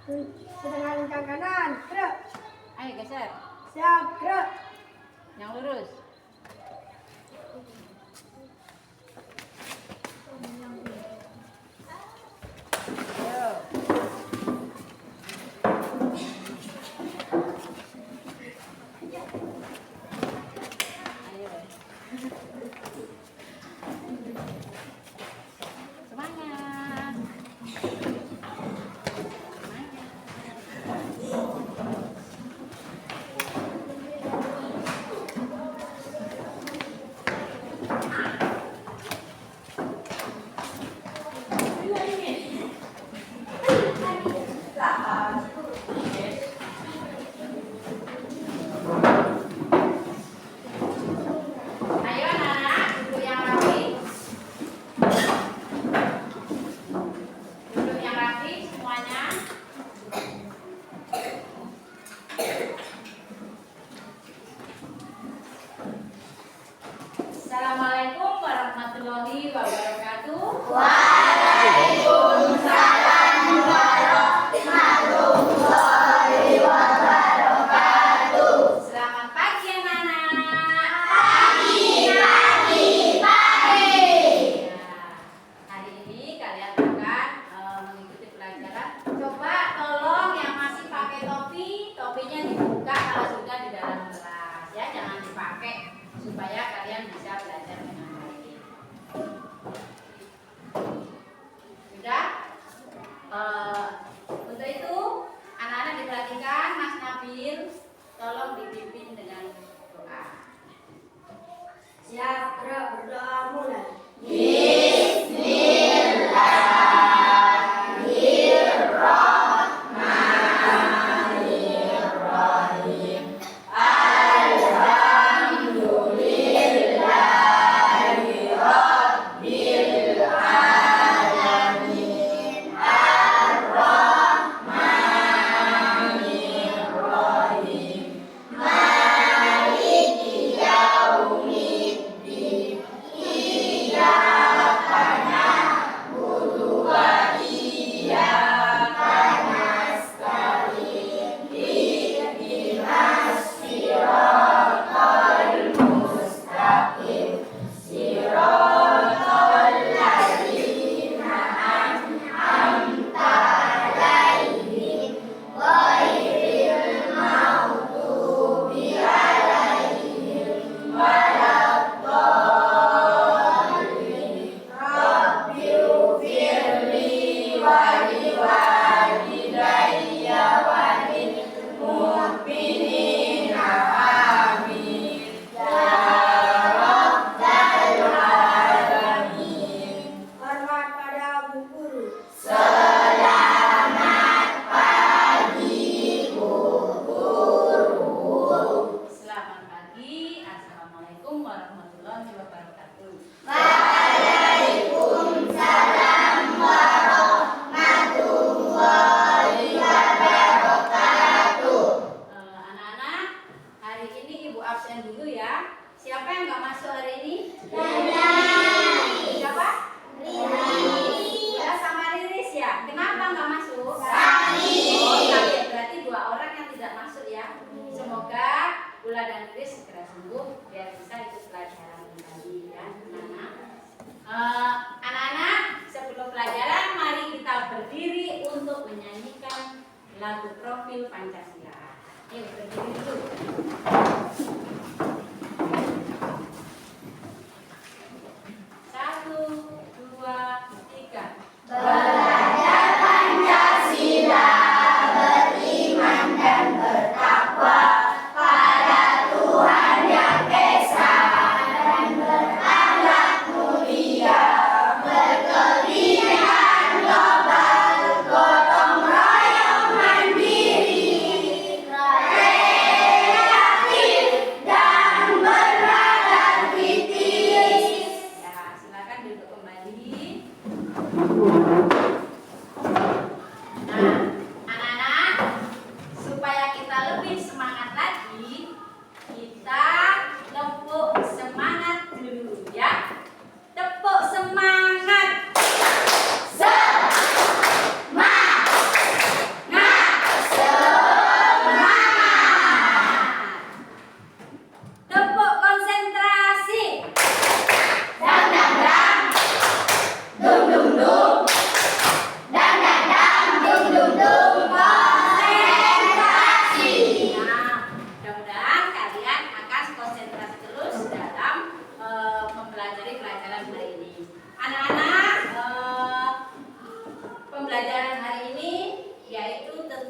Setengah lingkar kanan, gerak. Ayo geser. Siap, gerak. Yang lurus. Ayo. Ayo. Semangat. Ayo anak-anak, duduk yang rapi. Duduk yang rapi semuanya. Assalamualaikum warahmatullahi wabarakatuh. Waalaikumsalam warahmatullahi wabarakatuh. Selamat pagi anak-anak. Pagi. Nah, hari ini kalian akan mengikuti pelajaran. Coba tolong yang masih pakai topi, topinya dibuka kalau sudah di dalam kelas ya, jangan dipakai supaya kalian bisa belajar dengan baik. Sudah? Untuk itu anak-anak diperhatikan, Mas Nabil, tolong dipimpin dengan doa. Siap, gerak. Berdoa mulai. Bismillahirrahmanirrahim. Alhamdulillahi rabbil alamin. Ar-Rahmanirrahim. Maliki yaumiddin. Iyyaka na'budu wa iyyaka nasta'in. Ihdinas siratal mustaqim. Siratal ladzina an'amta 'alaihim ghairil maghdubi 'alaihim waladdallin. Rabbighfirli wa liwalidayya wa lil mu'minina amin. Ya Rabbal alamin. Hormat pada Bu Guru. Selamat pagi Bu Guru. Selamat pagi. Assalamualaikum warahmatullahi wabarakatuh. Waalaikumsalam warahmatullahi wabarakatuh. Anak-anak, hari ini Ibu absen dulu ya. Siapa yang nggak masuk hari ini? Siapa? Ya, sama Riris ya. Kenapa nggak masuk? Sakit. Oh, sakit. Berarti 2 orang yang tidak masuk ya. Semoga Ula dan Riris segera sembuh biar bisa ikut pelajaran tadi ya, anak-anak. Anak-anak, sebelum pelajaran mari kita berdiri untuk menyanyikan lagu profil Pancasila. Yuk berdiri dulu. 1, 2, 3. Belajar Pancasila, beriman dan bertakwa pada Tuhan Yang Esa, dan berakhlak mulia, berkelindahan global, gotong royong mandiri, kreatif dan berakhlak kritis. Ya, silakan duduk kembali. Nah, anak-anak, supaya kita lebih semangat lagi, kita tepuk semangat dulu ya. Tepuk semangat. Semangat.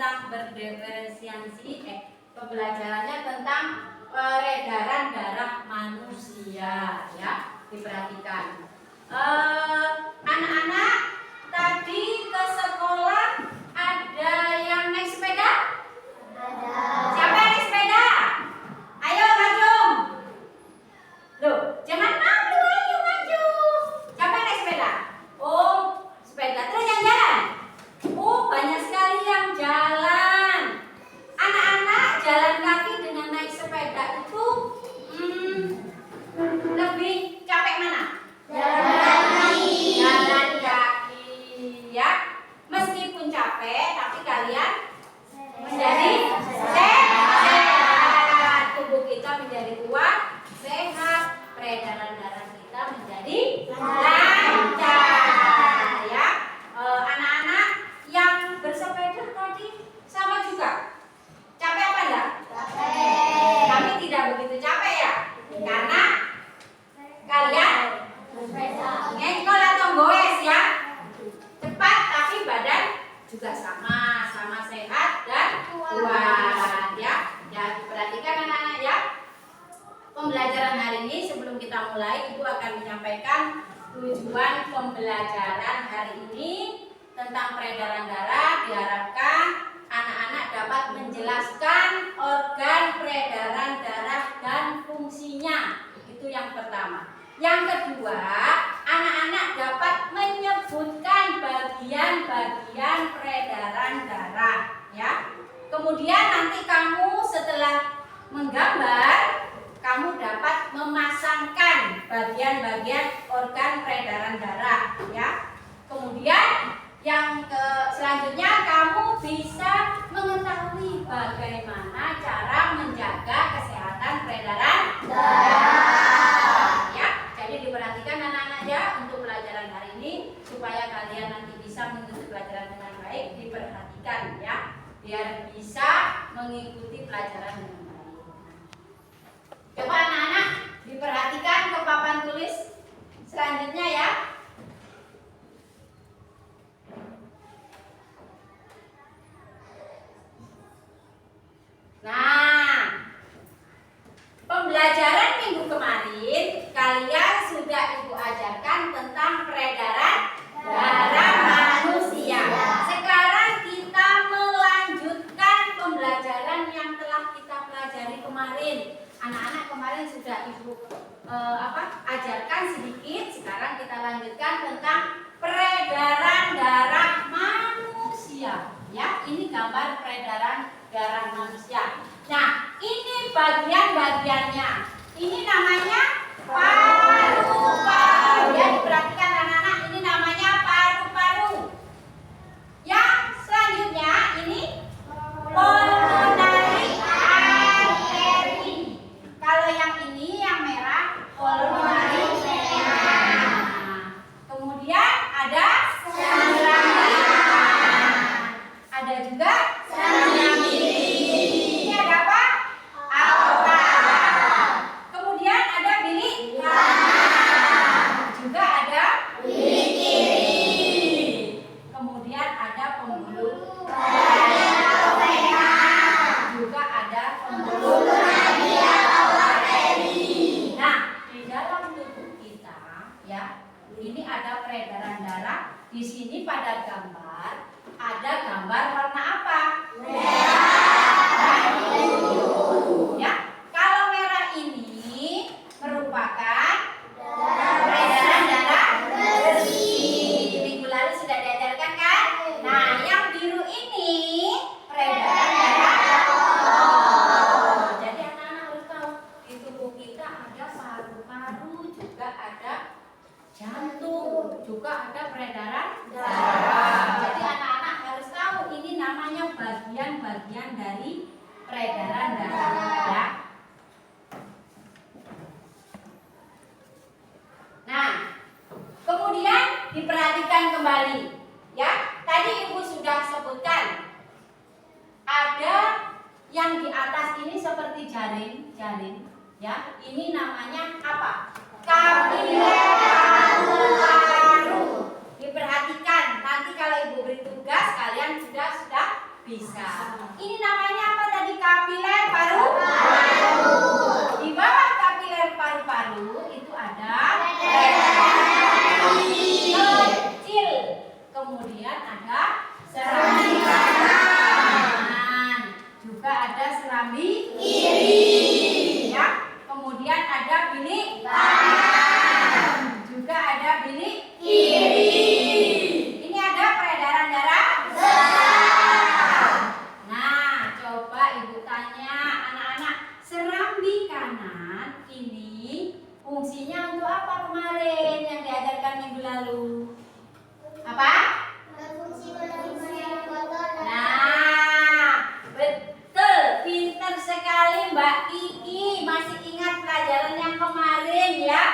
tentang pembelajarannya tentang peredaran darah manusia, ya. Diperhatikan. Anak-anak tadi ke sekolah ada yang naik sepeda? Siapa yang naik sepeda? Ayo maju. Loh, jangan malu, ayo maju. Siapa yang naik sepeda? Oh, sepeda. Terus yang jalan? Oh, banyak sekali yang jalan. Anak-anak jalan kaki dengan naik sepeda itu lebih capek mana? Jalan kaki, ya. Meskipun capek, tapi kalian menjadi sehat. Tubuh kita menjadi kuat, sehat. Peredaran darah kita menjadi lancar, ya. Anak-anak yang bersepeda tadi sama juga. Capek apa enggak? Capek. Tapi tidak begitu capek ya, karena kalian ngengkol atau goes ya. Cepat tapi badan juga sama sehat dan kuat, ya. Ya, perhatikan anak-anak ya. Pembelajaran hari ini sebelum kita mulai, Ibu akan menyampaikan tujuan pembelajaran hari ini tentang peredaran darah. Diharapkan anak-anak dapat menjelaskan organ peredaran darah dan fungsinya. Itu yang pertama. Yang kedua, anak-anak dapat menyebutkan bagian-bagian peredaran darah, ya. Kemudian nanti kamu setelah menggambar, kamu dapat memasangkan bagian-bagian organ peredaran darah, ya. Kemudian yang selanjutnya kamu bisa mengetahui bagaimana cara menjaga kesehatan peredaran darah, ya. Jadi diperhatikan anak-anak ya untuk pelajaran hari ini supaya kalian nanti bisa mengikuti pelajaran dengan baik. Diperhatikan ya, biar bisa mengikuti pelajaran dengan baik. Coba anak-anak diperhatikan ke papan tulis selanjutnya ya. Nah, pembelajaran minggu kemarin kalian sudah Ibu ajarkan tentang peredaran darah manusia. Sekarang kita melanjutkan pembelajaran yang telah kita pelajari kemarin. Anak-anak kemarin sudah Ibu ajarkan sedikit. Sekarang kita lanjutkan tentang peredaran darah manusia. Ya, ini gambar peredaran darah manusia. Nah, ini bagian-bagiannya. Ini namanya paru-paru. Ya, diperhatikan anak-anak, ini namanya paru-paru. Yang selanjutnya ini pulmonary artery. Kalau yang ini yang merah pulmonary vena. Kemudian ada ada juga ini ada apa? Aorta. Kemudian ada bilik juga ada bilik kiri. Kemudian ada pembuluh juga ada pembuluh Nah, di dalam tubuh kita ya, ini ada peredaran darah. Di sini pada gambar ada gambar warna apa? Merah. Ya, kalau merah ini merupakan peredaran darah bersih. Minggu lalu sudah diajarkan kan? Nah, yang biru ini peredaran darah kotor. Jadi anak-anak harus tahu di tubuh kita ada paru-paru, juga ada jantung, juga ada peredaran darah. Jadi anak-anak harus tahu ini namanya bagian-bagian dari peredaran darah ya. Nah, kemudian diperhatikan kembali ya. Tadi Ibu sudah sebutkan ada yang di atas ini seperti jaring ya. Ini namanya apa? Kapiler paru-paru. Diperhatikan, nanti kalau Ibu beri tugas kalian sudah Bisa. Ini namanya apa tadi? Kapiler paru-paru. Di bawah kapiler paru-paru itu ada kecil. Kemudian ada serambi kanan. Juga ada serambi kiri. Ya. Kemudian ada bilik kanan. Juga ada bilik kiri. Ini ada peredaran darah. Nah, coba ibu tanya anak-anak, serambi kanan ini fungsinya untuk apa kemarin yang diajarkan minggu lalu? Apa? Nah, betul, pintar sekali Mbak Kiki. Masih ingat pelajaran yang kemarin ya?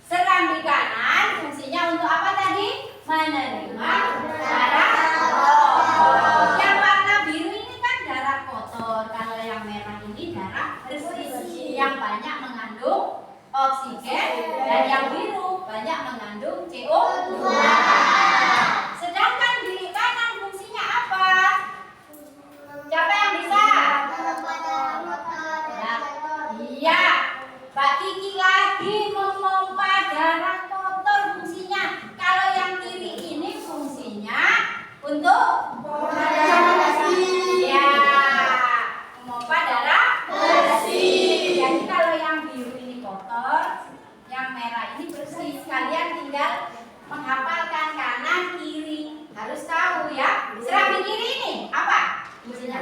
Serambi kanan fungsinya untuk apa tadi? Menerima darah kotor. Yang warna biru ini kan darah kotor. Kalau yang merah ini darah bersih yang banyak mengandung oksigen, dan yang biru banyak mengandung CO2. Sedangkan bilik kanan fungsinya apa? Siapa yang bisa? Iya, Mbak Kiki lagi memompa darah kotor fungsinya. Kalau yang kiri ini fungsinya untuk ya, memompa darah bersih. Jadi kalau yang biru ini kotor, yang merah ini bersih. Kalian tinggal menghafalkan kanan kiri. Harus tahu ya. Serambi kiri ini apa? Fungsinya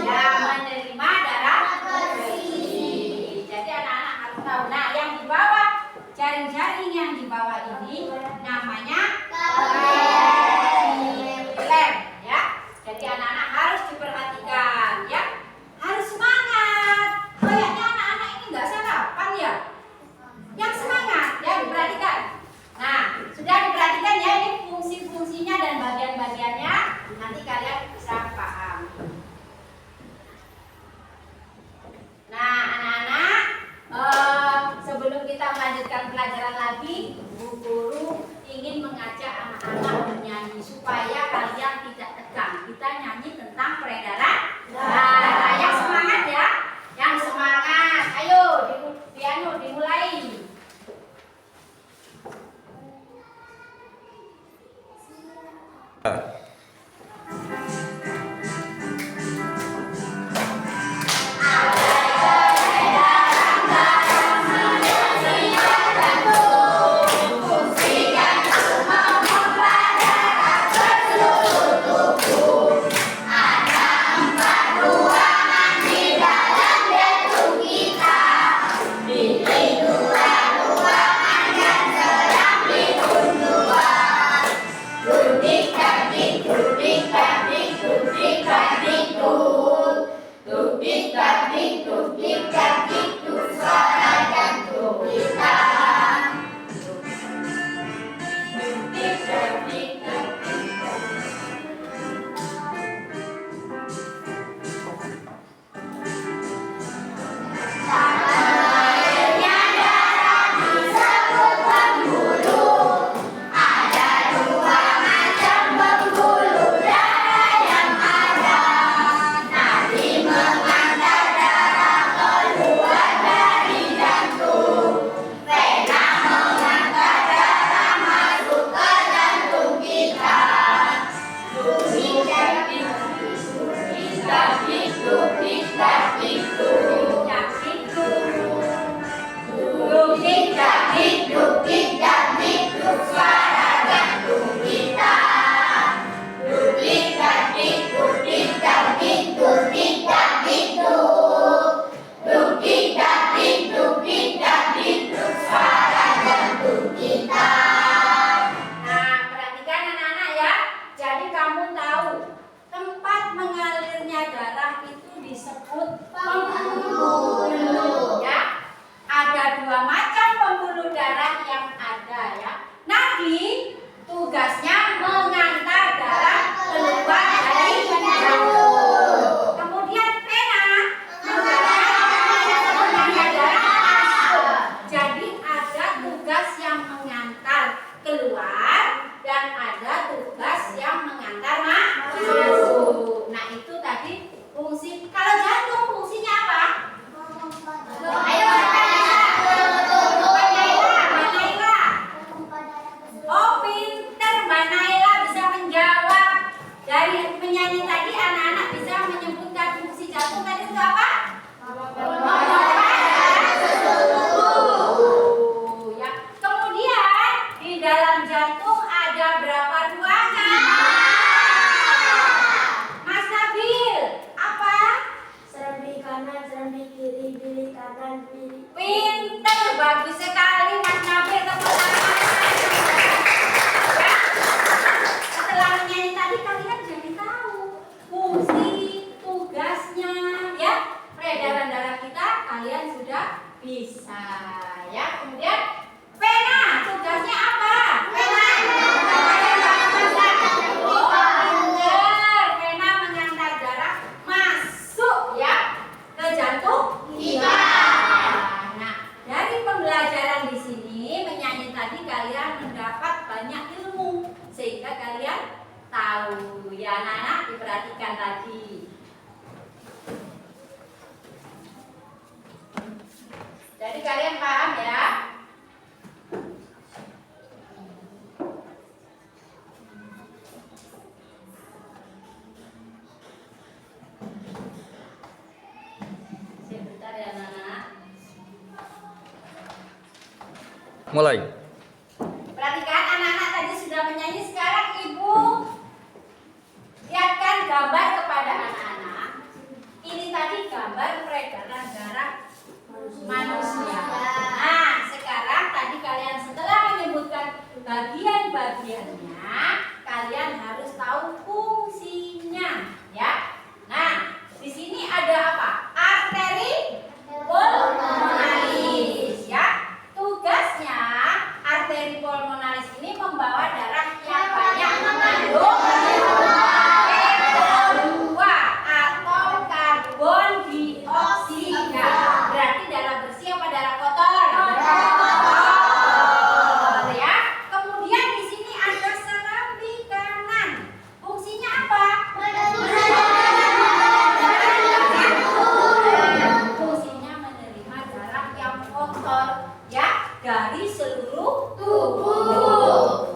ya, menerima darah bersih. Jadi anak-anak harus tahu. Nah, yang di bawah, jaring-jaring yang di bawah ini namanya kapiler. kalian tahu ya anak-anak, diperhatikan tadi. Jadi kalian paham ya? Sebentar ya anak-anak. Mulai. Perhatikan anak-anak tadi sudah menyanyi, sekarang ibu lihatkan gambar kepada anak-anak. Ini tadi gambar peredaran darah manusia. Nah, sekarang tadi kalian setelah menyebutkan bagian-bagiannya, kalian harus tahu fungsinya, ya. Nah, di sini ada apa? Arteri pulmonalis, ya. Tugasnya arteri pulmonalis ini membawa darah yang banyak mengandung CO2 atau karbon dioksida. Berarti darah bersih apa darah kotor? Kotor, ya. Kemudian di sini ada serambi kanan. Fungsinya apa? Fungsinya menerima darah yang kotor, ya, dari seluruh tubuh.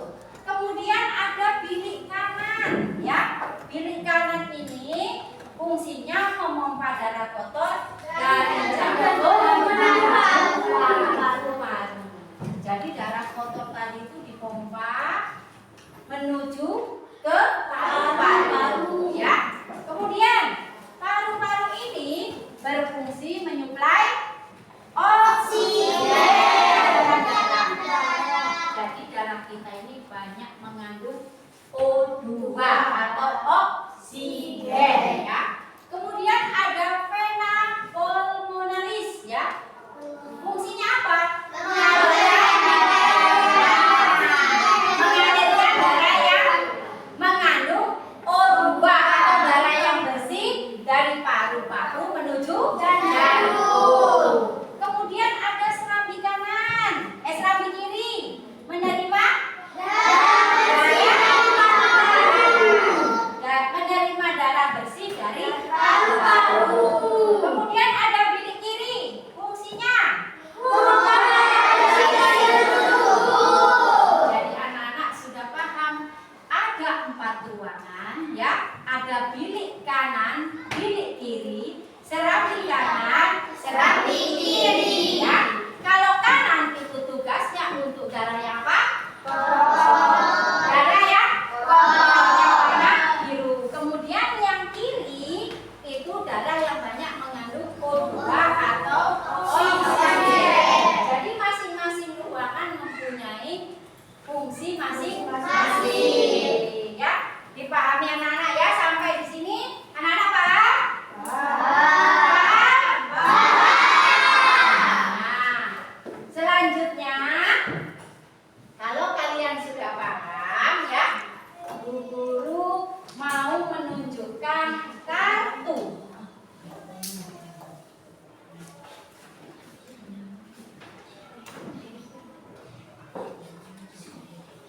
Kemudian ada bilik kanan, ya. Bilik kanan ini fungsinya memompa darah kotor dari jantung menuju paru-paru. Jadi darah kotor tadi itu dipompa menuju ke paru-paru, ya. Kemudian paru-paru ini berfungsi menyuplai oksigen dalam darah. Jadi darah kita ini banyak mengandung O2 atau oksigen, ya. Kemudian ada vena pulmonalis, ya. Fungsinya apa? Mengalirkan darah yang mengandung O2 atau darah yang bersih dari paru-paru menuju jantung. Kemudian ada serambi kanan, serambi kiri menerima menerima darah bersih dari paru-paru. Kemudian ada bilik kiri, fungsinya jadi anak-anak sudah paham ada 4 ruangan, ya. Ada bilik kanan, bilik kiri, serambi kanan, serambi kiri, ya. Kalau kanan itu tugasnya untuk darah yang apa? Darah yang warna biru. Kemudian yang kiri itu darah yang banyak mengandung O2 atau oksigen. Jadi masing-masing ruangan mempunyai fungsi masing-masing, ya. Dipahami anak-anak ya sampai di sini? Anak-anak paham? Nah, selanjutnya kalau kalian sudah paham, ya, Bu Guru mau menunjukkan kartu.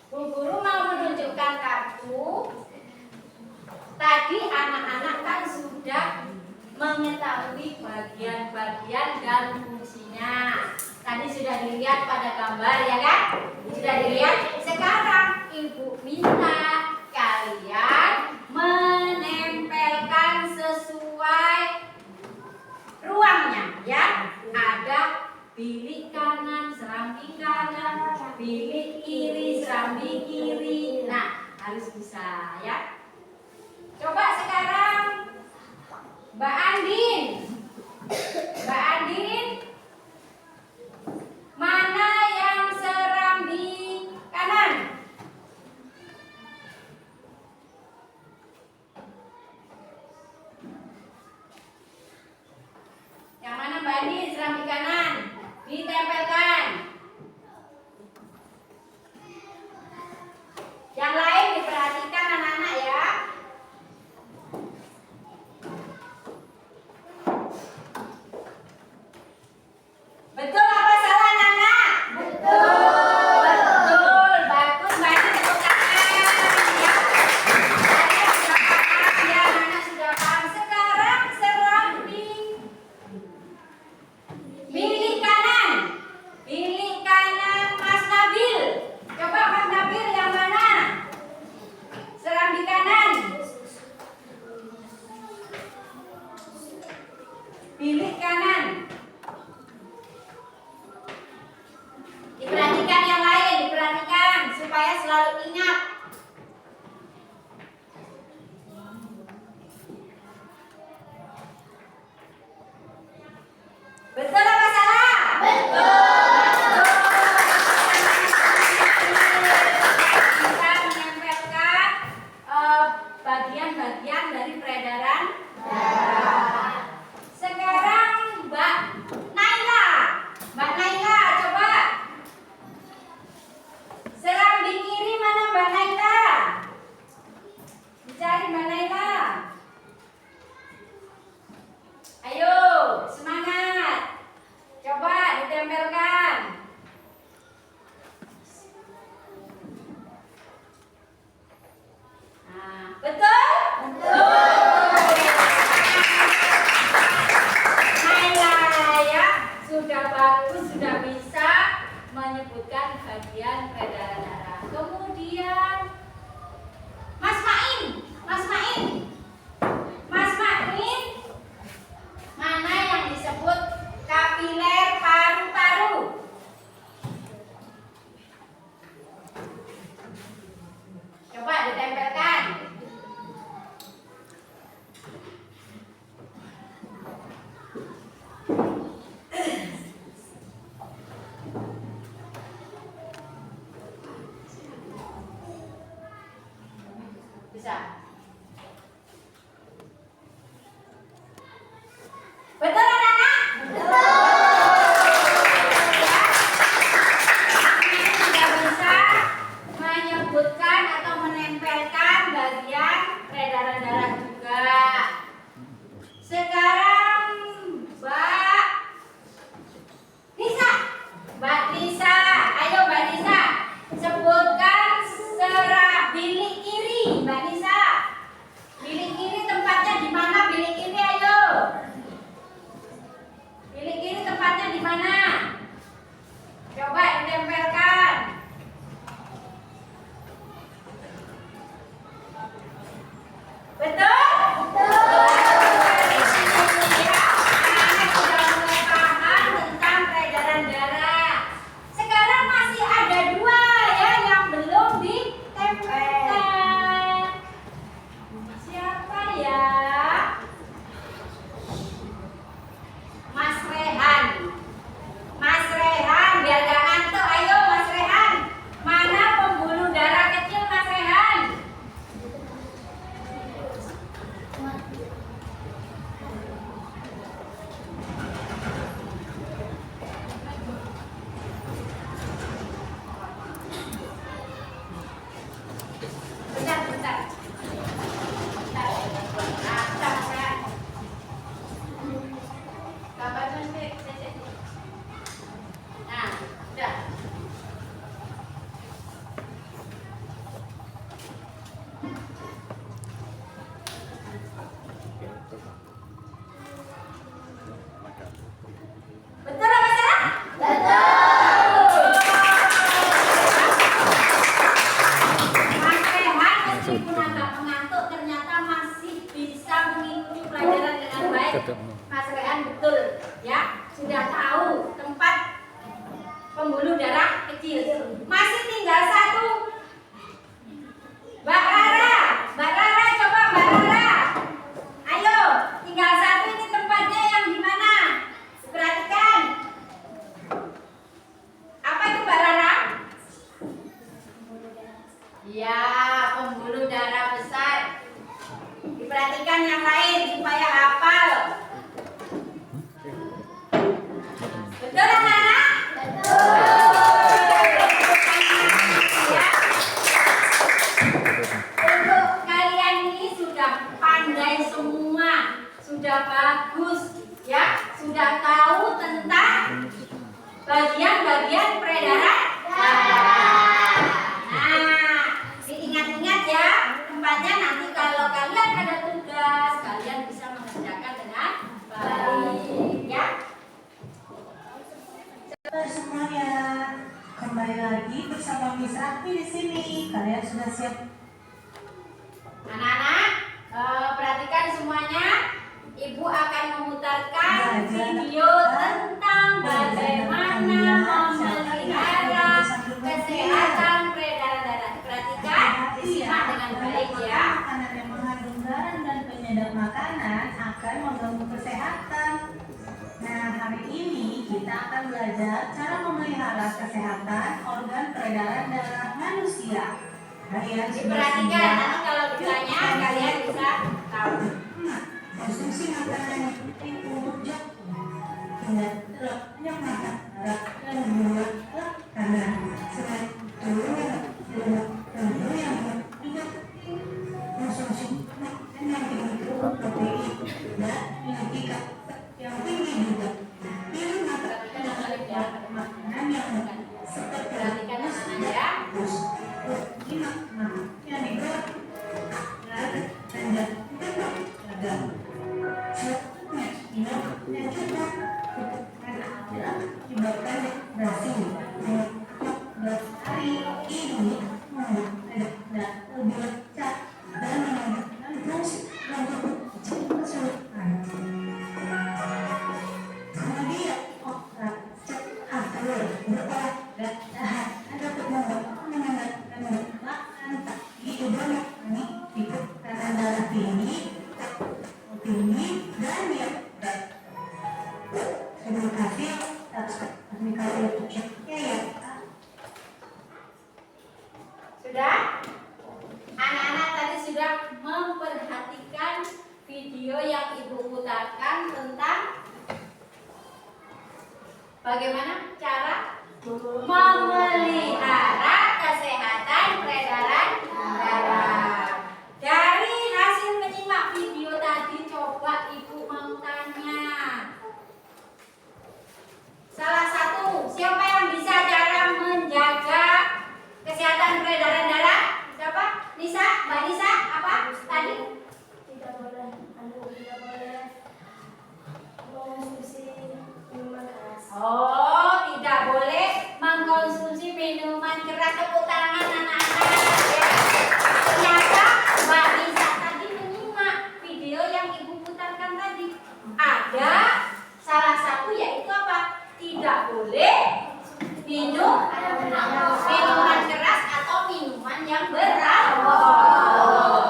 Bu Guru mau menunjukkan kartu. Tadi anak-anak kan sudah mengetahui bagian-bagian dan fungsinya. Tadi sudah dilihat pada gambar, ya kan? Sudah dilihat. Sekarang Ibu minta kalian menempelkan sesuai ruangnya, ya. Ada bilik kanan, serambi kanan, bilik kiri, serambi kiri. Nah, harus bisa, ya. Coba sekarang Mbak Andin. Mbak Andin, mana yang serambi kanan? Yang mana Mbak Andin serambi kanan? Ditempelkan. Yang lain diperhatikan anak-anak, ya. Betul apa salah, anak-anak? Betul. Betul. Bagus, Mbak Andin, tepuk tangan, ya. Bisa. Betul anak-anak? Sudah bisa menyebutkan atau menempelkan bagian peredaran darah juga. Sekarang Mbak Nisa, ayo Mbak Nisa, sebutkan serat bilik kiri, Mbak Nisa. Bilik kiri tempatnya di mana? Bilik kiri, ayo. Bilik kiri tempatnya di mana? Coba ditempelkan. Betul? Betul. Ya, anak-anak sudah mulai paham tentang peredaran darah. Sekarang masih ada dua ya yang belum ditempelkan. Siapa ya? Mas Rehan. Mas Rehan, biar gak ngantuk. Ayo Mas Rehan. Mana pembuluh darah kecil Mas Rehan? Bentar, bentar. Bentar. Nah, bentar, Mas Rehan. Gambarnya sih, cek. Nah, udah. Betul apa salah? Mas Rehan meskipun agak mengantuk ternyata masih bisa mengikuti pelajaran dengan baik. Mas Rehan betul ya, sudah tahu tempat pembuluh darah kecil. Masih tinggal satu. Mbak Rara coba Mbak Rara. Ayo, tinggal satu, ini tempatnya yang di mana? Perhatikan. Apa itu Mbak Rara? Ya, pembuluh darah besar. Diperhatikan yang lain supaya hafal. Betul anak-anak? Ya. Untuk kalian ini sudah pandai semua, sudah bagus, ya, sudah tahu tentang bagian-bagian peredaran darah. Nah, diingat-ingat ya tempatnya, nanti kalau kalian ada tugas kalian bisa mengerjakan dengan baik, ya. Halo semuanya, kembali lagi bersama Miss Akti di sini. Kalian sudah siap? Anak-anak, perhatikan semuanya. Ibu akan memutarkan video tentang bagaimana memelihara kesehatan peredaran darah. Perhatikan, disimak dengan baik ya. Makanan yang mengandung garam dan penyedap makanan akan mengganggu kesehatan. Nah, hari ini kita akan belajar cara memelihara kesehatan organ peredaran darah manusia. Kalian sudah Diperhatikan, siap? nanti kalau ditanya kalian bisa tahu. Konsumsi makanan yang itu dengan telur yang makan dan buah karena selain itu yang juga konsumsi makanan yang mengandung protein dan memiliki kafein yang tinggi juga. Pilih makanan yang seperti Perhatikan anak-anak ya. yang digoreng dan menyebabkan dehidrasi. Hari ini tidak lebih lecah dan menunjukkan fungsi kesulitan. Kemudian otak atur berolahraga dapat menyebabkan di udara ikut tekanan darah tinggi dan diabetes. Terima kasih atas perhatiannya ya. Sudah? Anak-anak yang memperhatikan video yang Ibu putarkan tentang bagaimana cara memelihara kesehatan peredaran darah. Dari hasil menyimak video tadi, coba Ibu mau tanya. Salah satu, siapa yang bisa cara menjaga kesehatan peredaran darah? Siapa? Nisa? Mbak Nisa? Apa tadi? Tidak boleh mengonsumsi minuman keras. Oh, tidak boleh mengkonsumsi minuman keras. Tepuk tangan anak-anak ya. Ternyata Mbak Nisa tadi menyimak video yang Ibu putarkan tadi. Ada salah satu yaitu apa? Tidak boleh minum minuman keras atau minuman yang beralkohol.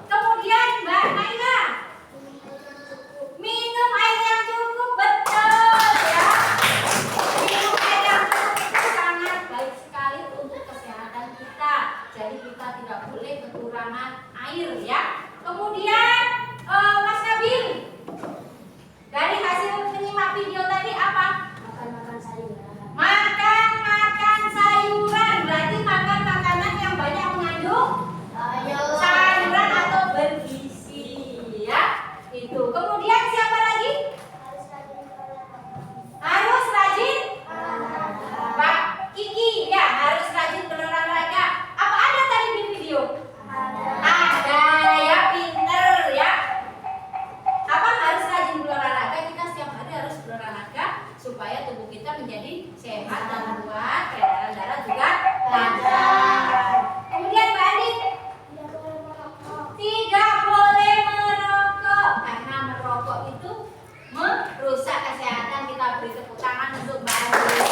Kemudian Mbak Naila, minum air yang cukup, betul ya. Minum air yang cukup itu sangat baik sekali untuk kesehatan kita. Jadi kita tidak boleh kekurangan air ya. Kemudian Mas Nabil, dari hasil menyimak video tadi apa? Makan sayuran. Makan sayuran, berarti makan makanan yang banyak mengandung sayuran atau bergizi ya. Itu. Kemudian siapa lagi? Harus rajin Pak Kiki ya, harus rajin berolahraga. Apa ada tadi di video? Ada ya, pinter ya. Apa harus rajin berolahraga? Kita setiap hari harus berolahraga supaya tubuh kita menjadi sehat dan kuat, peredaran darah juga lancar. Kemudian Mbak Andin, tidak boleh merokok karena merokok itu merusak kesehatan. Kita beri tepuk tangan untuk Mbak Andin.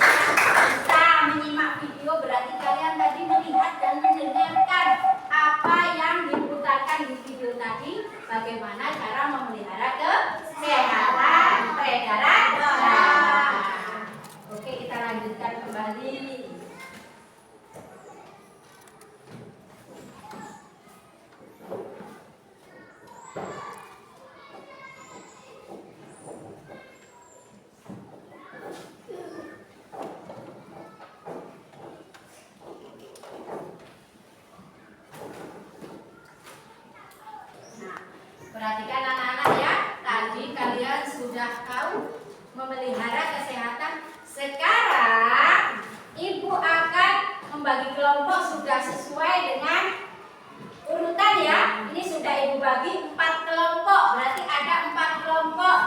Anak-anak bisa menyimak video, berarti kalian tadi melihat dan mendengarkan apa yang diputarkan di video tadi, bagaimana cara memelihara kesehatan peredaran darah. Oke, kita lanjutkan kembali. Perhatikan anak-anak ya, tadi kalian sudah tahu memelihara kesehatan. Sekarang Ibu akan membagi kelompok sudah sesuai dengan urutan ya. Ini sudah Ibu bagi 4 kelompok, berarti ada 4 kelompok.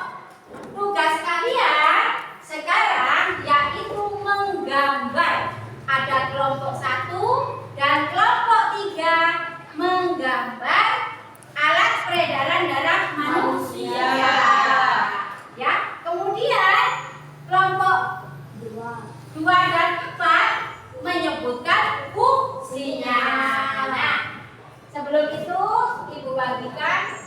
Tugas kalian sekarang yaitu menggambar. Ada kelompok 1 dan kelompok 3 menggambar alat peredaran darah manusia. Ya, kemudian kelompok 2 dan 4 menyebutkan fungsinya. Nah, sebelum itu Ibu bagikan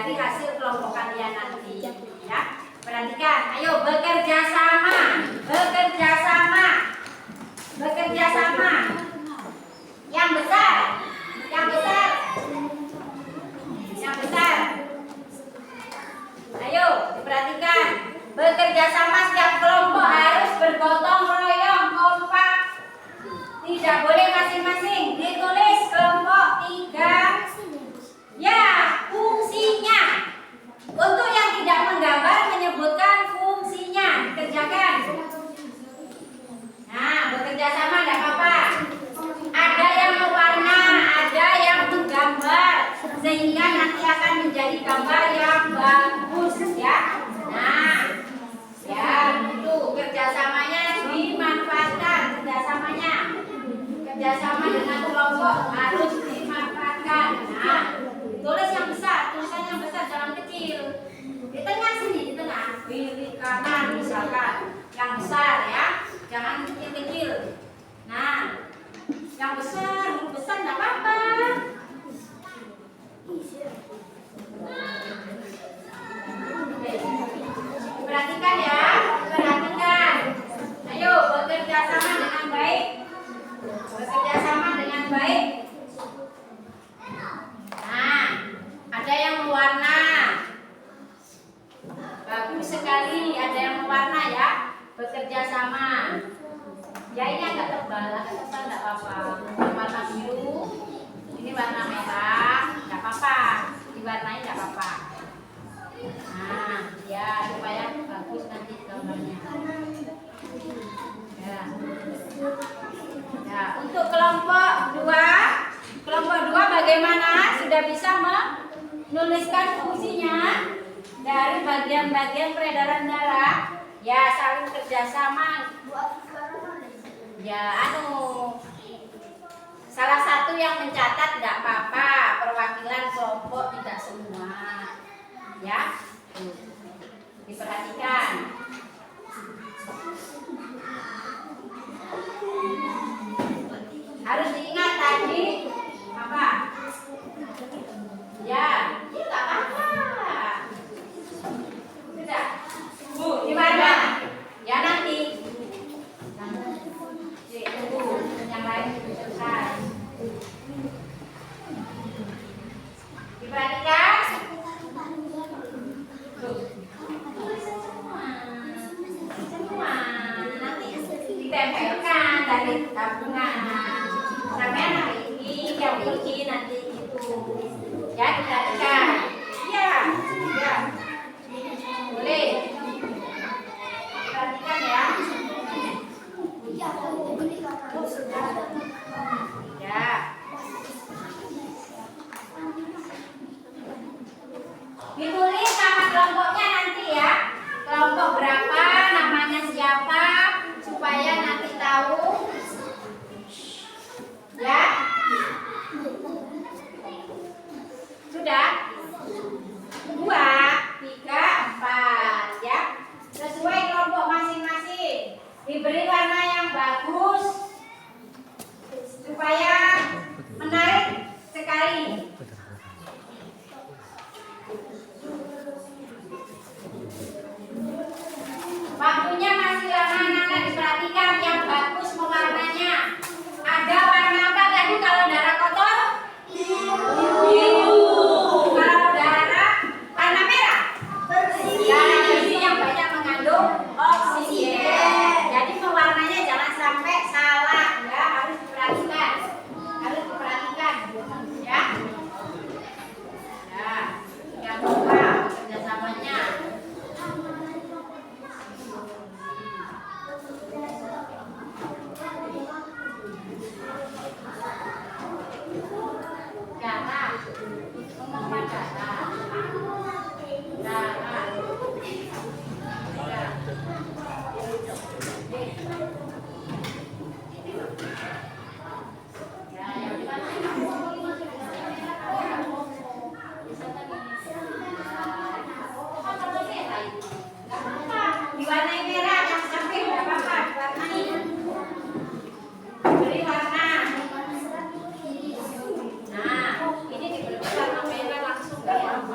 dari hasil kelompok kalian nanti, ya. Perhatikan, ayo bekerja sama, bekerja sama, bekerja sama. Yang besar, yang besar, yang besar. Ayo diperhatikan, bekerja sama setiap kelompok harus bergotong royong, kompak. Tidak boleh masing-masing. Ditulis kelompok 3. Ya, fungsinya. Untuk yang tidak menggambar menyebutkan fungsinya. Kerjakan. Nah, bekerja sama tidak apa-apa. Ada yang mewarna, ada yang menggambar, sehingga nanti akan menjadi gambar yang bagus, ya. Nah, ya itu kerjasamanya dimanfaatkan, kerjasamanya. Kerjasama dengan kelompok harus dimanfaatkan. Nah, tulis yang besar, tulisan yang besar, jangan kecil. Di tengah sini, di tengah, pilih kanan misalkan, yang besar ya, jangan kecil-kecil. Nah, yang besar, huruf besar tidak apa-apa. Perhatikan ya, perhatikan. Ayo bekerja sama dengan baik. Bekerja sama dengan baik. Nah, ada yang mewarna. Bagus sekali, ada yang mewarna ya. Bekerja sama. Ya ini agak tebal tidak apa-apa. Yang warna biru, ini warna merah, tidak apa-apa. Diwarnai tidak apa-apa. Nah, ya supaya bagus nanti gambarnya. Ya. Ya, untuk kelompok 2 bagaimana? Sudah bisa menuliskan fungsinya dari bagian-bagian peredaran darah. Ya, saling kerjasama. Ya, salah satu yang mencatat tidak apa-apa. Perwakilan kelompok tidak semua. Ya, diperhatikan. Harus diingat tadi apa? Ya, itu tak apa-apa. Sudah. Bu, gimana? Ya nanti. Tunggu, yang lain selesai. Diperhatikan. Semua nanti ditempelkan dari tabungan. Sampai hari ini yang kunci nanti itu. Ya, diperhatikan. Ya, ya. Boleh. Perhatikan ya. Ya. Ditulis nama kelompoknya nanti ya. Kelompok berapa, namanya siapa, supaya nanti tahu. Ya. Sudah? 2, 3, 4 ya. Sesuai kelompok masing-masing. Diberi warna yang bagus supaya menarik sekali. Waktunya masih lama, anak-anak diperhatikan yang bagus mewarnanya. Ada warna apa tadi kalau darah kotor? Biru. Kalau darah warna merah? Darah bersih yang banyak mengandung oksigen. Jadi mewarnanya jangan sampai salah ya, harus diperhatikan. Harus diperhatikan ya. Ya, jangan lupa kerjasamanya. Darah, ngomong pada darah. Darah. Ya, yang di mana? Diwarnai merah, yang samping tidak apa-apa, diwarnai. Beri warna. Nah, ini diberi warna merah langsung ya.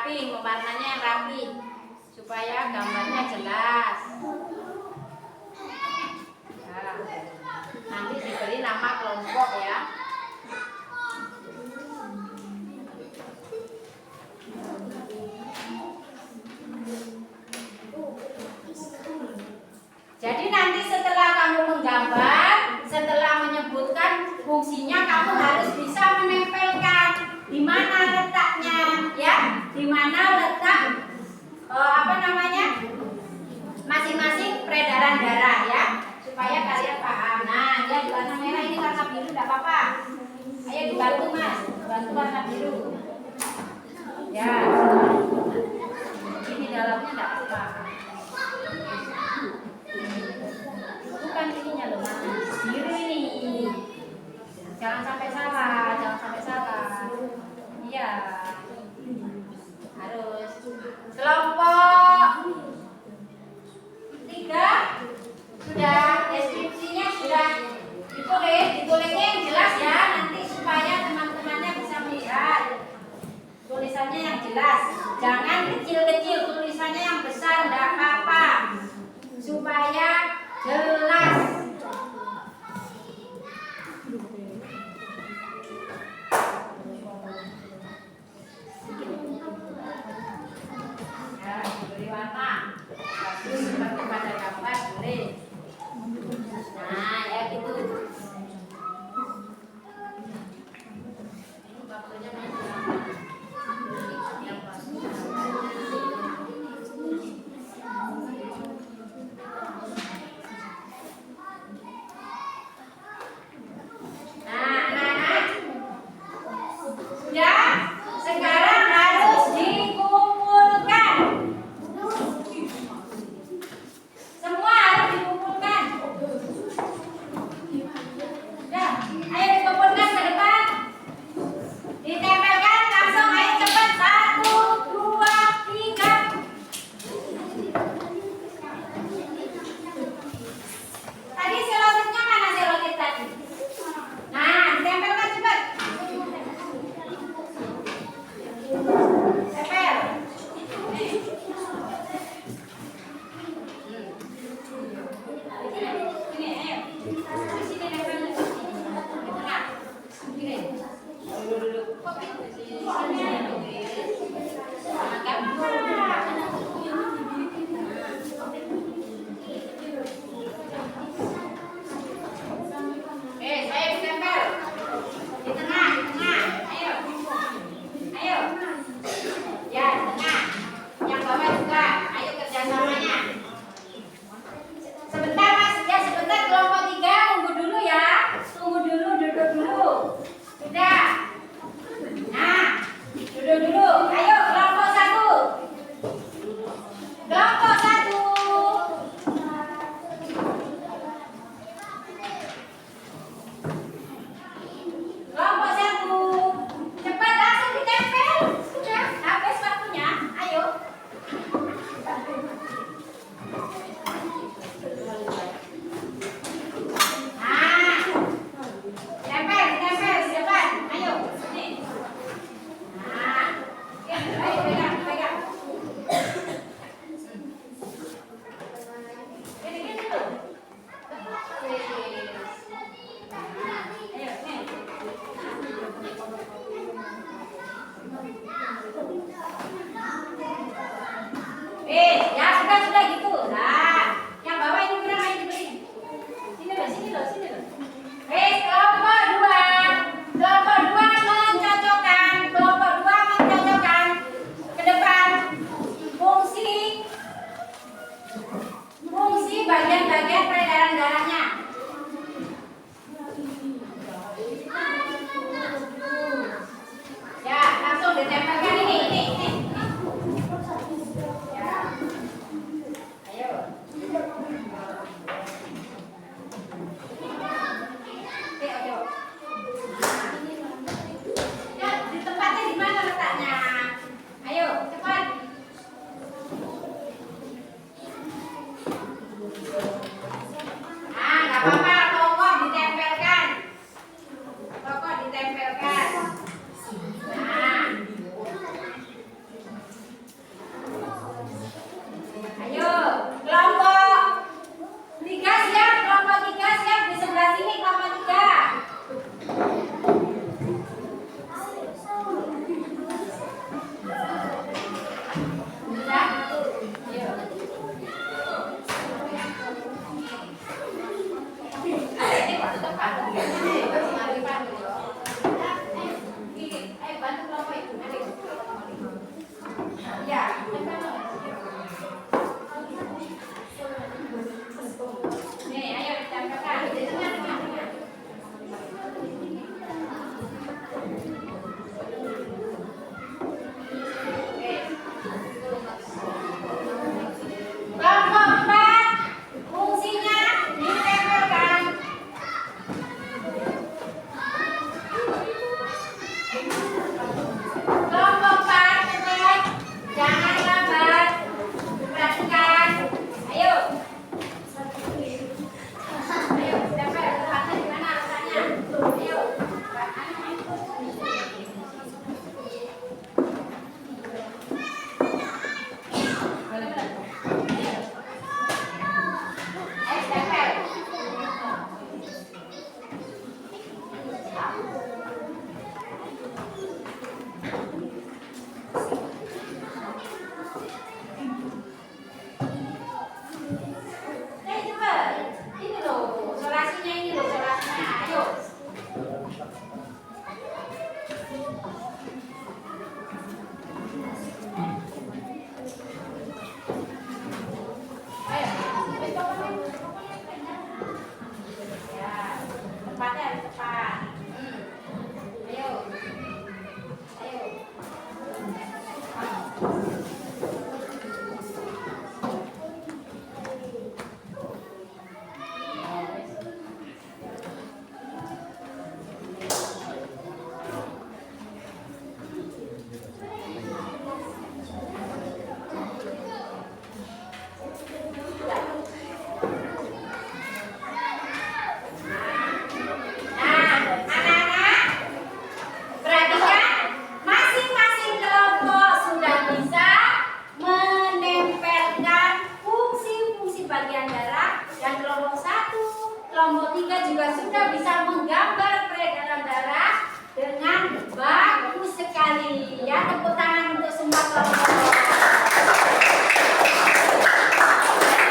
rapi, mewarnanya yang rapi supaya gambarnya jelas. Nah, nanti diberi nama kelompok ya. Jadi nanti setelah kamu menggambar, setelah menyebutkan fungsinya, kamu harus bisa menempelkan di mana letaknya, ya, di mana letak masing-masing peredaran darah ya, supaya kalian paham. Nah, ya di warna merah ini warna biru, tidak apa-apa. Ayo dibantu mas, bantu warna biru. Ya, ini dalamnya tidak apa-apa. Bukan ininya loh mas, biru ini. Jangan sampai salah, jangan sampai salah. Iya, harus kelompok 3 sudah, deskripsinya sudah ditulisnya yang jelas ya, nanti supaya teman-temannya bisa melihat tulisannya yang jelas. Jangan kecil-kecil, tulisannya yang besar enggak apa-apa, supaya jelas. Ya, diberi warna bagus seperti pada gambar boleh. Nah, ya gitu. Ini waktunya main lama. Yang bagus.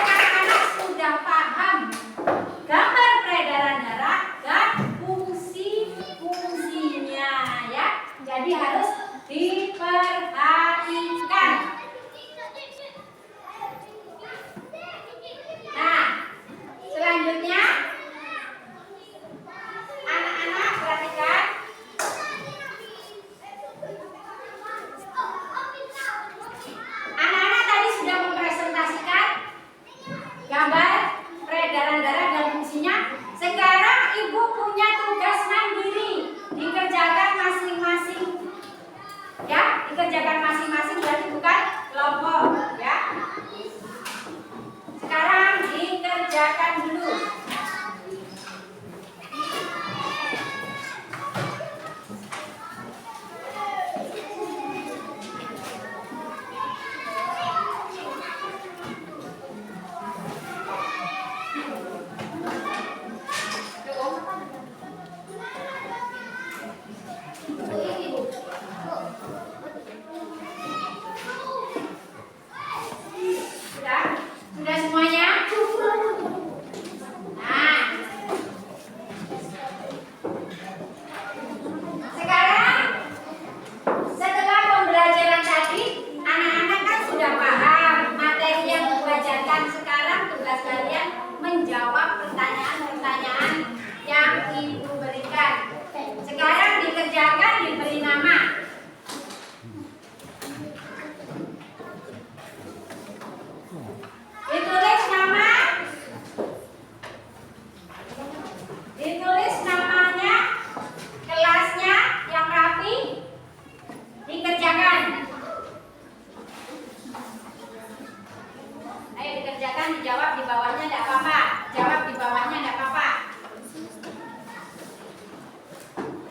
Anak-anak sudah paham gambar peredaran darah dan fungsi-fungsinya ya. Jadi harus diperhatikan. Nah, selanjutnya anak-anak perhatikan. Anak-anak tadi sudah mempresentasikan gambar peredaran darah dan fungsinya. Sekarang ibu punya tugas mandiri, dikerjakan masing-masing. Ya, dikerjakan masing-masing, berarti bukan kelompok ya. Sekarang dikerjakan dulu. Sudah semuanya? Nah, sekarang setelah pembelajaran tadi, anak-anak kan sudah paham materi yang diajarkan. Sekarang tugas kalian menjawab pertanyaan-pertanyaan yang ibu berikan. Sekarang dikerjakan, diberi nama. Ditulis nama, ditulis namanya, kelasnya yang rapi, dikerjakan. Ayo dikerjakan, dijawab di bawahnya tidak apa-apa. Jawab di bawahnya tidak apa-apa.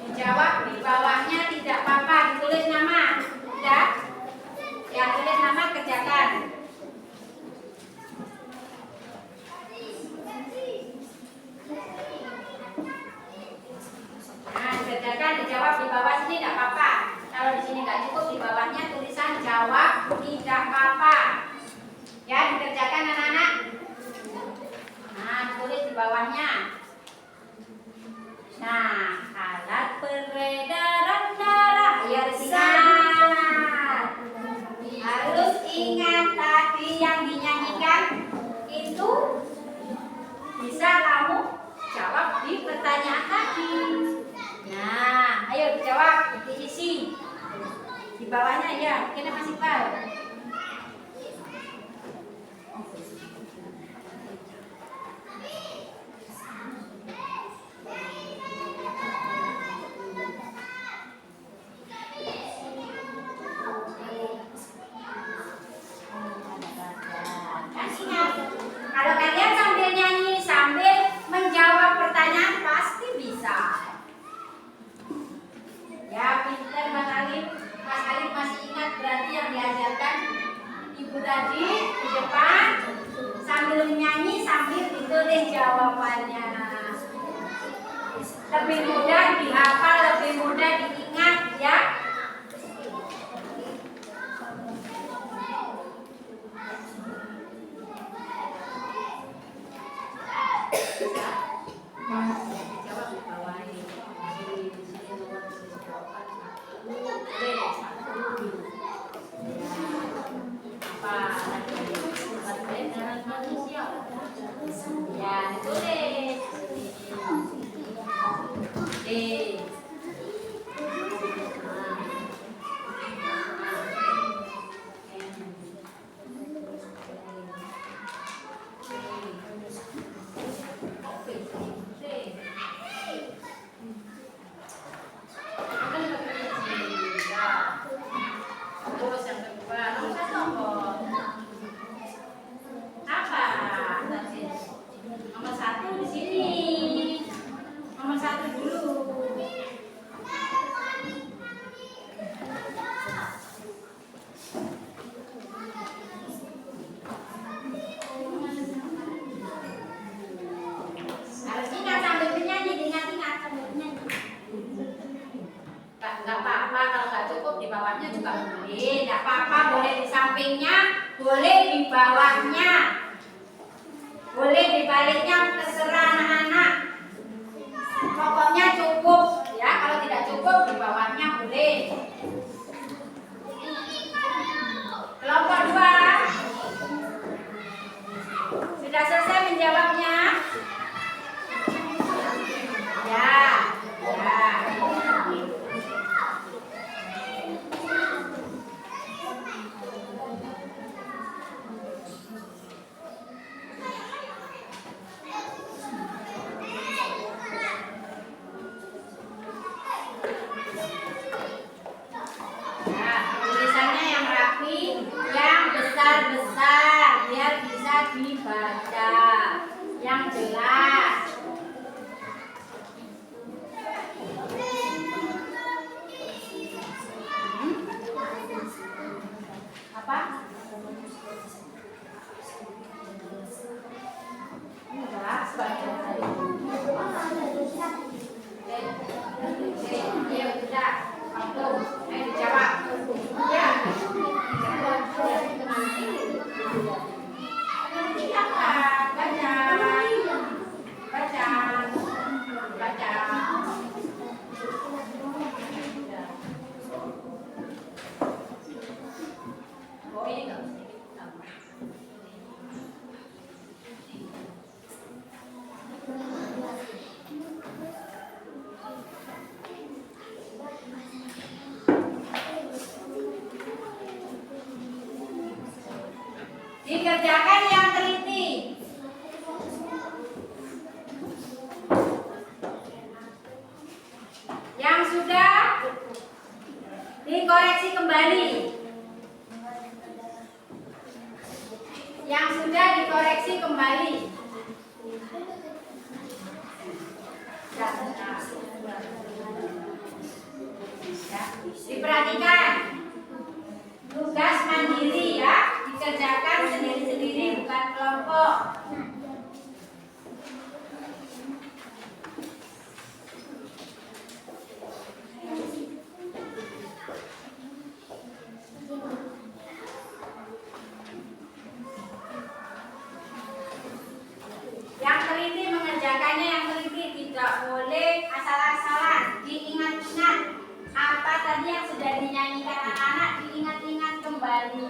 Dijawab di bawahnya tidak apa-apa. Ditulis nama, sudah? Ya, tulis nama, kerjakan. Nah, dikerjakan, dijawab di bawah sini tidak apa-apa. Kalau di sini nggak cukup, di bawahnya tulisan jawab tidak apa-apa. Ya, dikerjakan anak-anak. Nah, tulis di bawahnya. Nah, alat peredaran darah. Ya, harus ingat. Harus ingat tadi yang dinyanyikan itu bisa kamu jawab di pertanyaan tadi. Nah, ayo dijawab, diisi. Di bawahnya ya, kita masih tahu. Kan ingat, kalau kalian sambil nyanyi, sambil menjawab pertanyaan pasti bisa. Ya, pintar Mas Alif. Mas Alif masih ingat berarti yang diajarkan ibu tadi di depan, sambil menyanyi, sambil ditulis jawabannya. Lebih mudah dihafal, lebih mudah diingat ya. Jawab di bawah ini. Di sini nomor tulis jawaban. Apa peredaran manusia? Ya, ditulis. boleh, tidak apa-apa, boleh di sampingnya, boleh di bawahnya, boleh di baliknya, terserah anak-anak. Pokoknya cukup ya, kalau tidak cukup di bawahnya boleh. Kelompok 2 sudah selesai menjawabnya? Ya, ya. Nah, tulisannya yang rapi, yang besar-besar biar bisa dibaca, yang jelas. Apa? Enggak, sebagian dari ya udah, waktu, dijawab. Ya, baca, baca, baca. Oh ini nggak mesti. Dikerjakan yang teliti. Yang sudah dikoreksi kembali. Yang sudah dikoreksi kembali. Ya, diperhatikan. Tugas mandiri ya, dikerjakan sendiri-sendiri bukan kelompok. Yang teliti mengerjakannya yang teliti, tidak boleh asal-asalan, diingat-ingat. Apa tadi yang sudah dinyanyikan anak-anak, diingat-ingat kembali.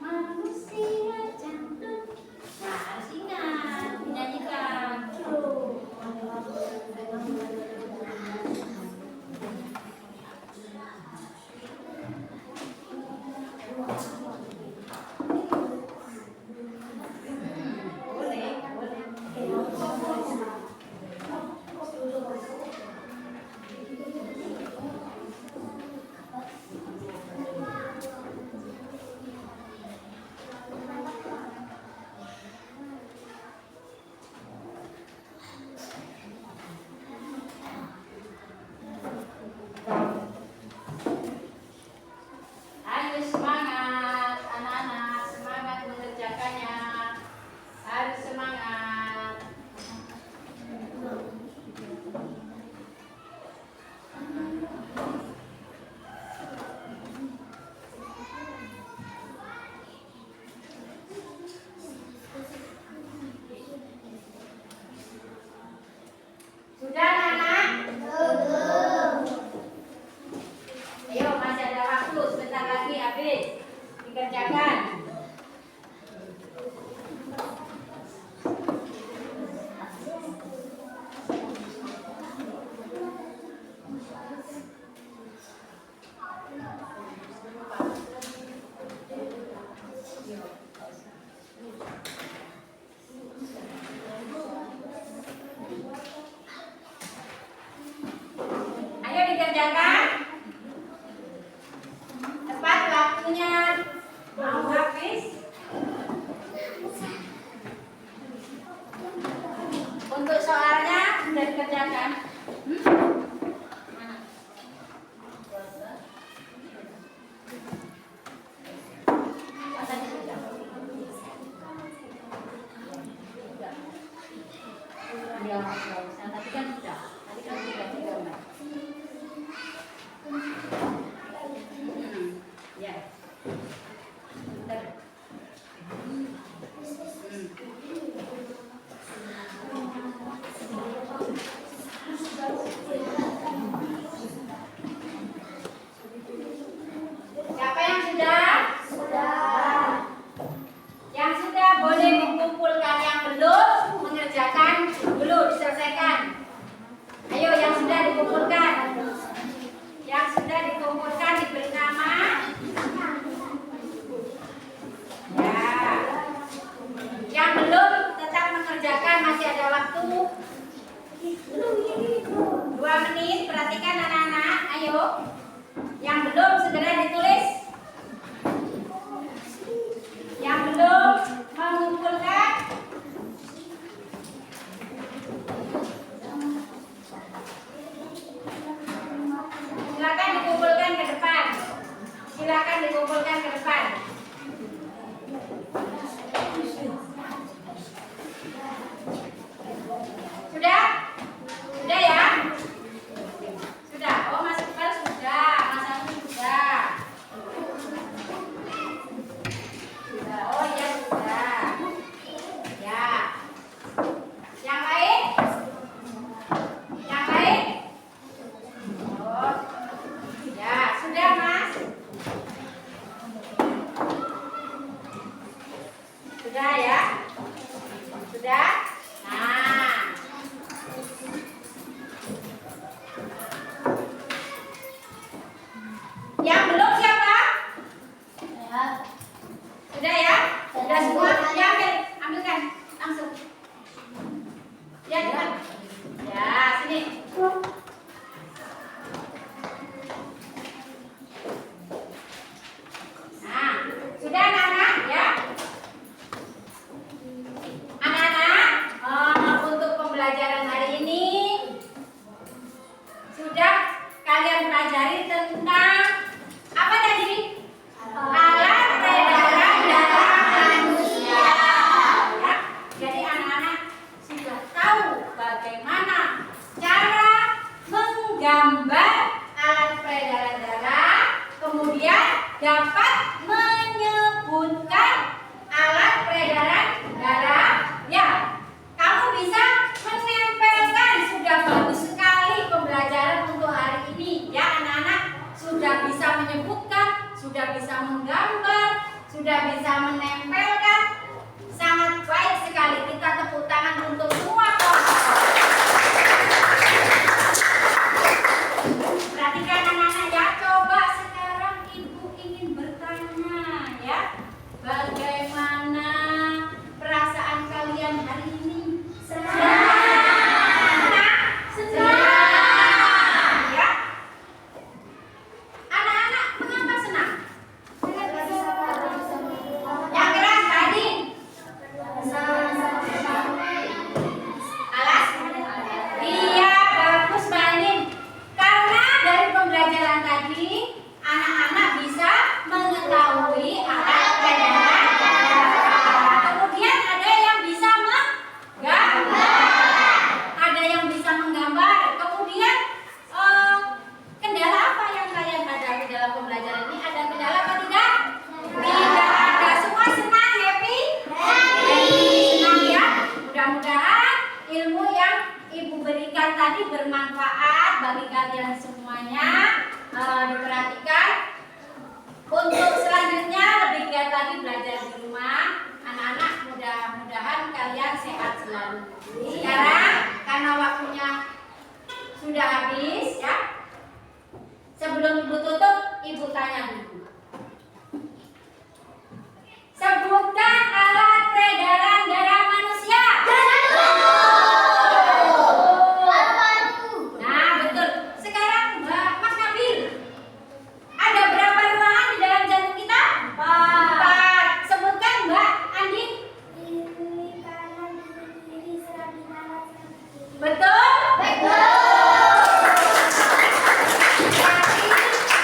Manusia jantung. Nah, harus ingat, dinyanyikan. Ayo semangat anak-anak, semangat mengerjakannya. Harus semangat. Sudah anak-anak? Ayo, masih ada waktu, sebentar lagi habis. Dikerjakan. Ayo dikerjakan. Tepat waktunya. Mau habis? Untuk soalnya sudah dikerjakan. Mana? Oh, tadi sudah. Ya, nggak usah. Tadi kan sudah digambar. Ya. Bentar. Siapa yang sudah? Yang sudah boleh mengumpulkan, yang belum mengerjakan dulu diselesaikan. Ayo yang sudah dikumpulkan. Yang sudah dikumpulkan diberi nama. Ya. Yang belum tetap mengerjakan, masih ada waktu 2 menit. Perhatikan anak-anak. Ayo. Yang belum segera ditulis. Yang belum mengumpulkan. Silakan dikumpulkan ke depan. Silakan dikumpulkan ke depan. Sudah? Sudah ya? Sudah. Oh, Mas Iqbal sudah. Mas Anu sudah. Sudah. Oh iya sudah. Ya. Yang lain? Yang lain? Oh. Ya, sudah Mas. Sudah ya? Sudah? Nah. Yang belum siapa? Sudah ya? Sudah semua? Ya, ambilkan langsung. Ya, depan. Ya, sini. Nah, sudah anak-anak ya? Anak-anak, untuk pembelajaran hari ini sudah kalian pelajari tentang apa tadi? Alat peredaran darah manusia. Ya, jadi anak-anak sudah tahu bagaimana cara menggambar alat peredaran darah, kemudian dapat menyebutkan alat peredaran darah. Ya, kamu bisa menempelkan. Sudah bagus sekali pembelajaran untuk hari ini. Ya anak-anak, sudah bisa menyebutkan, sudah bisa menggambar, sudah bisa menempelkan. Sangat baik sekali. Kita tepuk tangan untuk semua kelompok. Perhatikan anak-anak ya. Coba sekarang ibu ingin bertanya ya. Bagaimana perasaan kalian hari ini? Senang. Ya. Anak-anak mengapa senang? Yang keras tadi. Alas? Iya, bagus Mbak Anin. Karena dari pembelajaran tadi, anak-anak bisa mengetahui alat peredaran darah. Kemudian ada yang bisa menggambar, ada yang bisa menggambar. Kemudian kendala apa yang kalian hadapi dalam pembelajaran ini? Ada kendala apa tidak? Tidak ada. Semua senang, happy? Senang ya. Mudah-mudahan ilmu yang ibu berikan tadi bermanfaat bagi kalian semuanya. Diperhatikan. Untuk selanjutnya lebih giat lagi belajar di rumah. Anak-anak, mudah-mudahan kalian sehat selalu. Sekarang karena waktunya sudah habis ya. Sebelum ibu tutup, ibu tanya dulu. Sebutkan alat peredaran darah manusia. Nah, betul. Sekarang Mas Nabil, ada berapa ruangan di dalam jantung kita? 4. Sebutkan Mbak Andi. Kiri kanan, kiri serambi kanan, serambi kiri. Betul? Betul. Jadi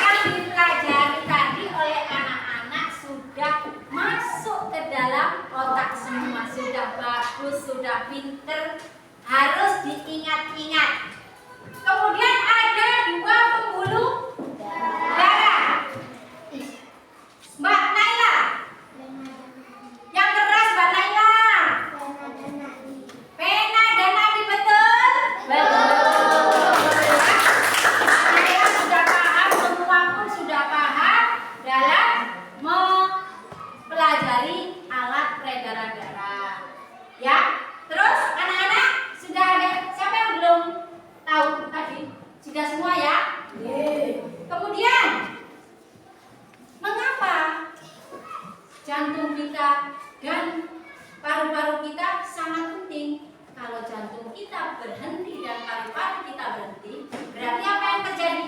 yang dipelajari tadi oleh anak-anak sudah masuk ke dalam otak semua. Sudah bagus, sudah pinter. harus diingat-ingat. Kemudian ada 2 pembuluh darah. Mbak Naila, yang keras Mbak Naila. Pena dan nadi, betul? Saya sudah paham, semua pun sudah paham dalam mempelajari alat peredaran darah. Ya, terus anak-anak sudah ada siapa yang belum tahu tadi? Sudah semua ya? Kemudian, mengapa jantung kita dan paru-paru kita sangat penting? Kalau jantung kita berhenti dan paru-paru kita berhenti, berarti apa yang terjadi?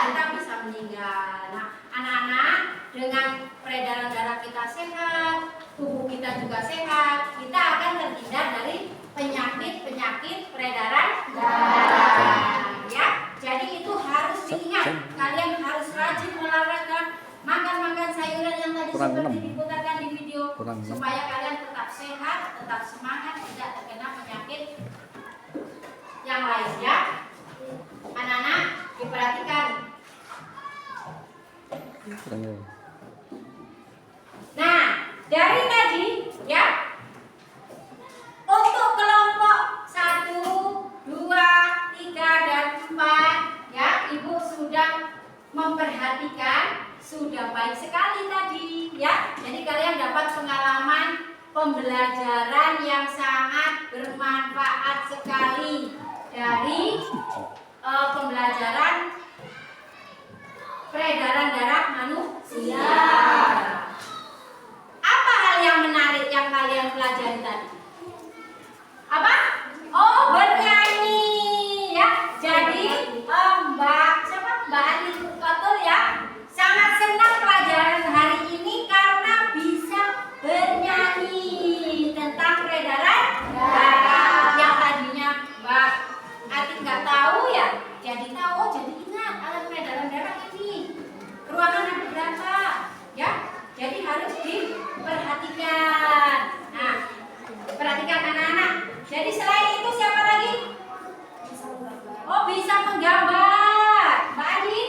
Kita bisa meninggal. Nah, anak-anak, dengan peredaran darah kita sehat, tubuh kita juga sehat, kita akan terhindar dari penyakit-penyakit peredaran darah. Ya, jadi itu harus diingat. Kalian harus rajin olahraga, makan sayuran yang tadi Kurang seperti 6. diputarkan di video, Kurang 6. supaya kalian tetap sehat, tetap semangat, tidak terkena penyakit yang lain ya. Anak-anak, diperhatikan. Nah, dari tadi ya, untuk kelompok 1, 2, 3, dan 4 ya, Ibu sudah memperhatikan, sudah baik sekali tadi ya. Jadi kalian dapat pengalaman pembelajaran yang sangat bermanfaat sekali dari pembelajaran peredaran darah manusia. Apa hal yang menarik yang kalian pelajari tadi? Apa? Oh, bernyanyi ya. Jadi Mbak Ani Kotul ya, sangat senang pelajaran hari ini karena bisa bernyanyi tentang peredaran darah. Yang tadinya Mbak Ati nggak tahu ya, jadi tahu. Oh, jadi ingat alat peredaran darah ini. Ruangan ada berapa? Ya, jadi harus diperhatikan. Nah, perhatikan anak-anak. Jadi selain itu siapa lagi? Oh, bisa menggambar. Mbak Adi?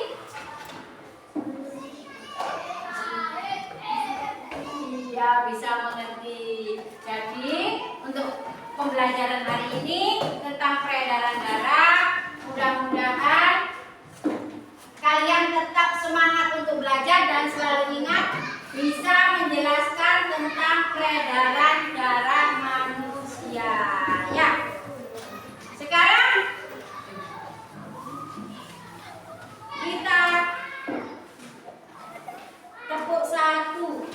Iya, bisa mengerti. Jadi, untuk pembelajaran hari ini tentang peredaran darah, mudah-mudahan kalian tetap semangat untuk belajar dan selalu ingat bisa menjelaskan tentang peredaran darah manusia. Ya. Sekarang kita tepuk 1.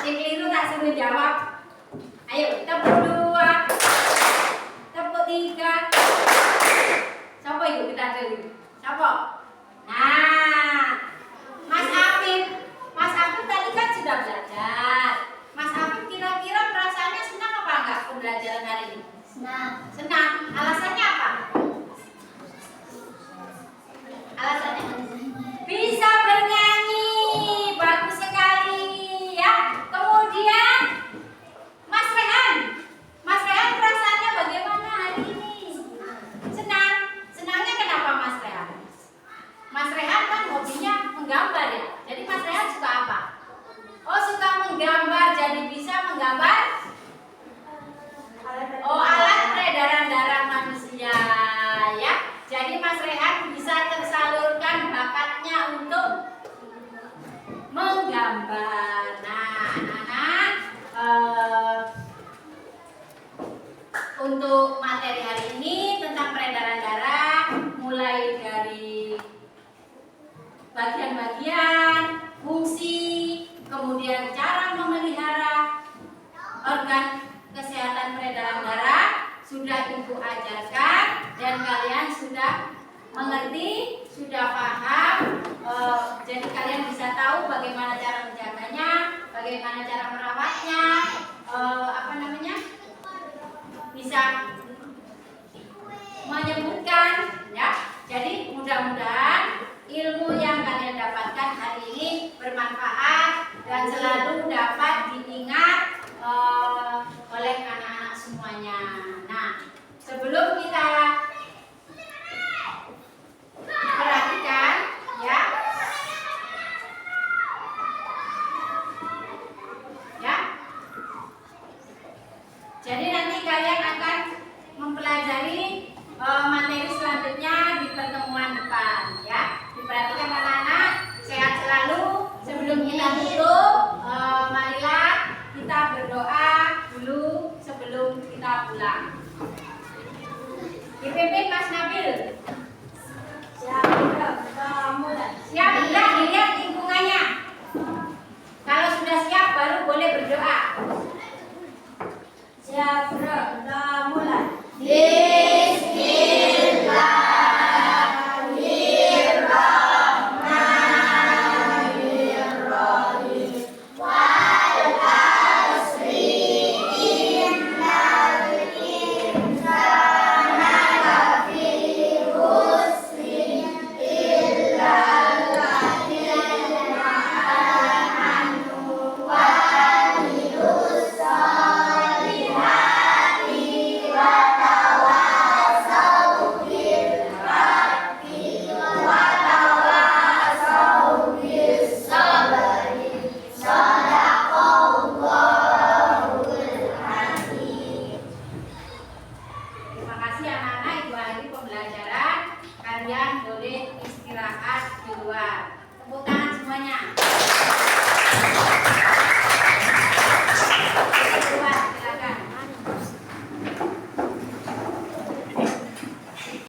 Yang keliru tak suruh jawab. Ayo, tepuk 2. Tepuk 3. Siapa itu kita dulu? Siapa? Nah, Mas Afif tadi kan sudah belajar. Mas Afif kira-kira perasaannya senang apa enggak pembelajaran hari ini? Senang. Alasannya apa? Alasannya bisa bernyanyi, bagus sekali ya. Kemudian Mas Rehan perasaannya bagaimana hari ini? Senang. Senangnya kenapa Mas Rehan? Mas Rehan kan hobinya menggambar ya. Jadi Mas Rehan suka apa? Oh, suka menggambar. Jadi bisa menggambar alat peredaran darah manusia ya. Jadi Mas Rehan bisa tersalurkan bakatnya untuk menggambar. Nah, anak-anak, untuk materi hari ini tentang peredaran darah, mulai dari bagian-bagian, fungsi, kemudian cara memelihara organ kesehatan peredaran darah sudah Ibu ajarkan dan kalian sudah mengerti, sudah paham. Jadi kalian bisa tahu bagaimana cara menjaganya, bagaimana cara merawatnya, bisa menyebutkan ya. Jadi mudah-mudahan ilmu yang kalian dapatkan hari ini bermanfaat dan selalu dapat diingat oleh anak-anak semua. semuanya. Nah, sebelum kita perhatikan ya. Ya. Jadi nanti kalian akan mempelajari materi selanjutnya di pertemuan depan ya. Diperhatikan anak-anak, sehat selalu. Sebelum kita tutup, marilah kita berdoa dulu sebelum kita pulang. Dipimpin Mas Nabil. Siap enggak? Dilihat lingkungannya. Kalau sudah siap baru boleh berdoa. Siap, Bro. Kita mulai. Terima kasih anak-anak, Ibu hari pembelajaran. Kalian boleh istirahat di luar. Tepuk tangan semuanya.